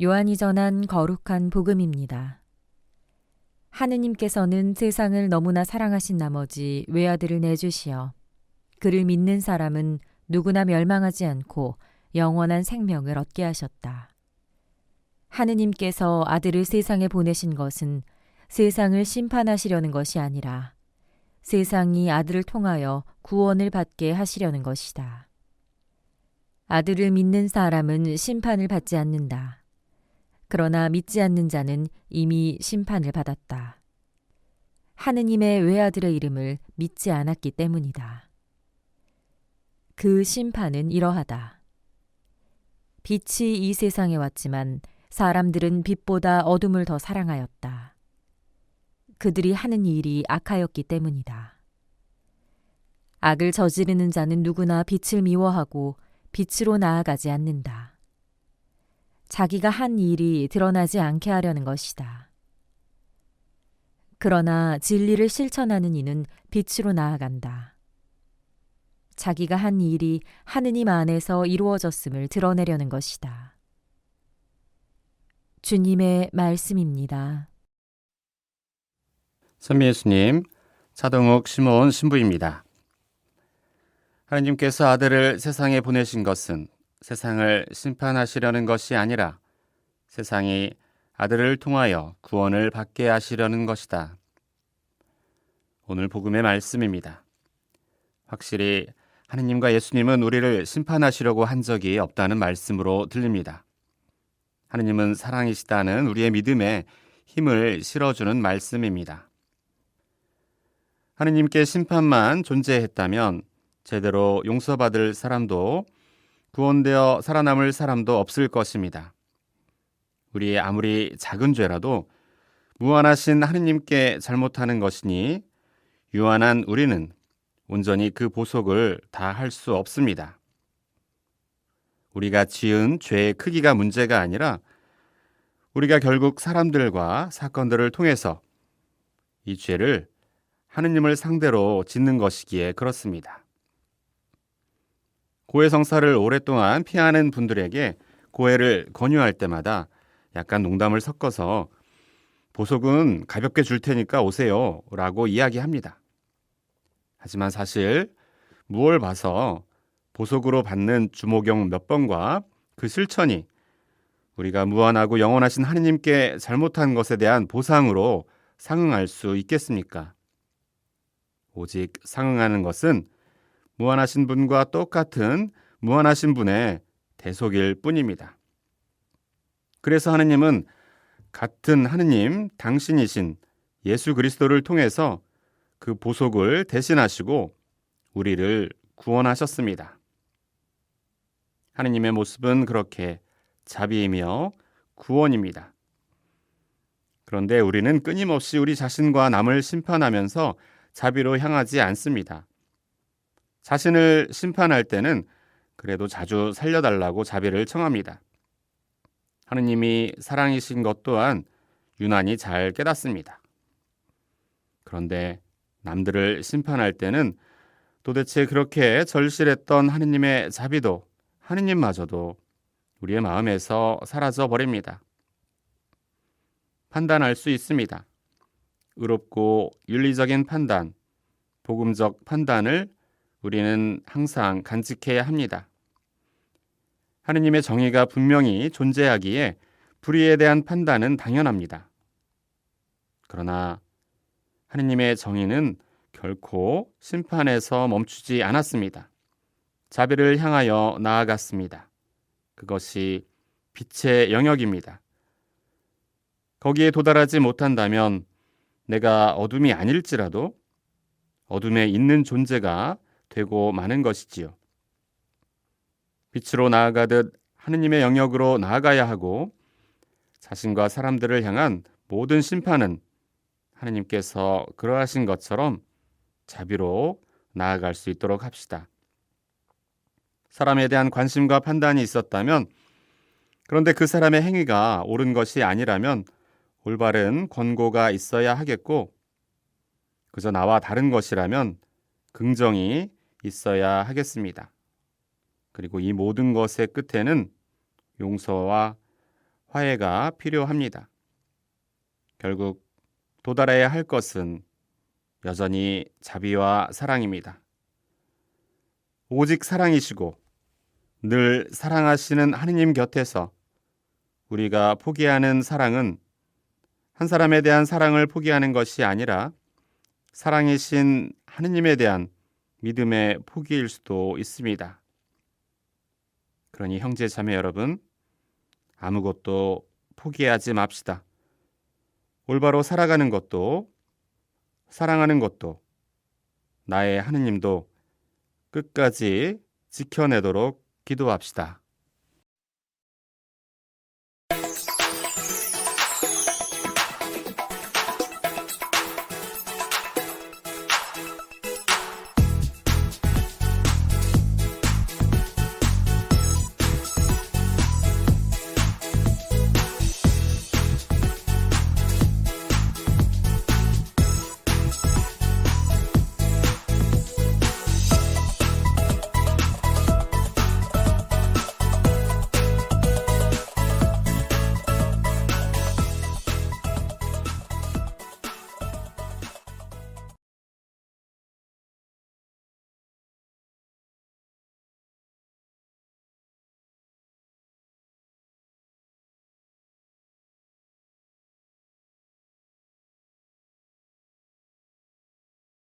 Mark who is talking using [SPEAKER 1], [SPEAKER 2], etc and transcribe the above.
[SPEAKER 1] 요한이 전한 거룩한 복음입니다. 하느님께서는 세상을 너무나 사랑하신 나머지 외아들을 내주시어 그를 믿는 사람은 누구나 멸망하지 않고 영원한 생명을 얻게 하셨다. 하느님께서 아들을 세상에 보내신 것은 세상을 심판하시려는 것이 아니라 세상이 아들을 통하여 구원을 받게 하시려는 것이다. 아들을 믿는 사람은 심판을 받지 않는다. 그러나 믿지 않는 자는 이미 심판을 받았다. 하느님의 외아들의 이름을 믿지 않았기 때문이다. 그 심판은 이러하다. 빛이 이 세상에 왔지만 사람들은 빛보다 어둠을 더 사랑하였다. 그들이 하는 일이 악하였기 때문이다. 악을 저지르는 자는 누구나 빛을 미워하고 빛으로 나아가지 않는다. 자기가 한 일이 드러나지 않게 하려는 것이다. 그러나 진리를 실천하는 이는 빛으로 나아간다. 자기가 한 일이 하느님 안에서 이루어졌음을 드러내려는 것이다. 주님의 말씀입니다.
[SPEAKER 2] 선미 예수님, 차동욱 시몬 신부입니다. 하나님께서 아들을 세상에 보내신 것은 세상을 심판하시려는 것이 아니라 세상이 아들을 통하여 구원을 받게 하시려는 것이다. 오늘 복음의 말씀입니다. 확실히 하느님과 예수님은 우리를 심판하시려고 한 적이 없다는 말씀으로 들립니다. 하느님은 사랑이시다는 우리의 믿음에 힘을 실어주는 말씀입니다. 하느님께 심판만 존재했다면 제대로 용서받을 사람도 구원되어 살아남을 사람도 없을 것입니다. 우리의 아무리 작은 죄라도 무한하신 하느님께 잘못하는 것이니 유한한 우리는 온전히 그 보속을 다 할 수 없습니다. 우리가 지은 죄의 크기가 문제가 아니라 우리가 결국 사람들과 사건들을 통해서 이 죄를 하느님을 상대로 짓는 것이기에 그렇습니다. 고해성사를 오랫동안 피하는 분들에게 고해를 권유할 때마다 약간 농담을 섞어서 보석은 가볍게 줄 테니까 오세요 라고 이야기합니다. 하지만 사실 무얼 봐서 보석으로 받는 주모경 몇 번과 그 실천이 우리가 무한하고 영원하신 하느님께 잘못한 것에 대한 보상으로 상응할 수 있겠습니까? 오직 상응하는 것은 무한하신 분과 똑같은 무한하신 분의 대속일 뿐입니다. 그래서 하느님은 같은 하느님 당신이신 예수 그리스도를 통해서 그 보속을 대신하시고 우리를 구원하셨습니다. 하느님의 모습은 그렇게 자비이며 구원입니다. 그런데 우리는 끊임없이 우리 자신과 남을 심판하면서 자비로 향하지 않습니다. 자신을 심판할 때는 그래도 자주 살려달라고 자비를 청합니다. 하느님이 사랑이신 것 또한 유난히 잘 깨닫습니다. 그런데 남들을 심판할 때는 도대체 그렇게 절실했던 하느님의 자비도 하느님마저도 우리의 마음에서 사라져 버립니다. 판단할 수 있습니다. 의롭고 윤리적인 판단, 복음적 판단을 우리는 항상 간직해야 합니다. 하느님의 정의가 분명히 존재하기에 불의에 대한 판단은 당연합니다. 그러나 하느님의 정의는 결코 심판에서 멈추지 않았습니다. 자비를 향하여 나아갔습니다. 그것이 빛의 영역입니다. 거기에 도달하지 못한다면 내가 어둠이 아닐지라도 어둠에 있는 존재가 되고 마는 것이지요. 빛으로 나아가듯 하느님의 영역으로 나아가야 하고 자신과 사람들을 향한 모든 심판은 하느님께서 그러하신 것처럼 자비로 나아갈 수 있도록 합시다. 사람에 대한 관심과 판단이 있었다면, 그런데 그 사람의 행위가 옳은 것이 아니라면 올바른 권고가 있어야 하겠고, 그저 나와 다른 것이라면 긍정이 있어야 하겠습니다. 그리고 이 모든 것의 끝에는 용서와 화해가 필요합니다. 결국 도달해야 할 것은 여전히 자비와 사랑입니다. 오직 사랑이시고 늘 사랑하시는 하느님 곁에서 우리가 포기하는 사랑은 한 사람에 대한 사랑을 포기하는 것이 아니라 사랑이신 하느님에 대한 믿음의 포기일 수도 있습니다. 그러니 형제 자매 여러분, 아무것도 포기하지 맙시다. 올바로 살아가는 것도, 사랑하는 것도, 나의 하느님도 끝까지 지켜내도록 기도합시다.